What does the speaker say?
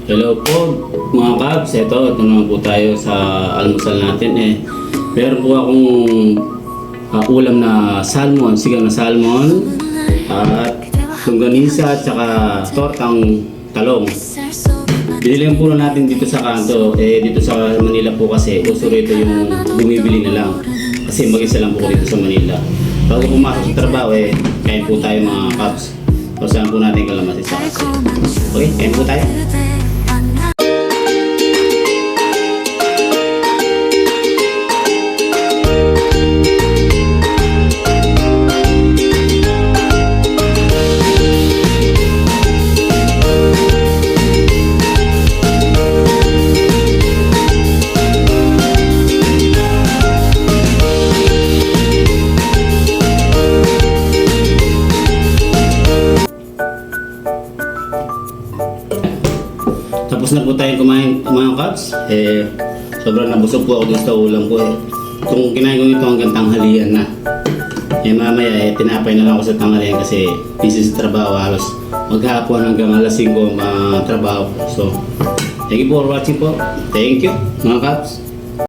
Hello po mga kabs, ito naman po tayo sa almusal natin meron po akong ulam na salmon, sigang na salmon at longganisa at saka tortang talong. Binili po natin dito sa kanto, dito sa Manila po kasi uso rito yung bumibili na lang kasi mag-isa lang po ko dito sa Manila. Bago pumasok sa trabaho kain po tayo mga kabs. Pasahan po natin kalamansi sa kasi. Okay, kain po tayo. Tapos na po tayo kumain mga kabs. Sobrang nabusog po ako dito sa ulam ko Kung kinain ko ito hanggang tanghalian na. Mamaya tinapay na lang ako sa tanghalian kasi busy sa trabaho. Halos maghapon hanggang alas 5 ang trabaho. So, thank you for watching po. Thank you mga kabs.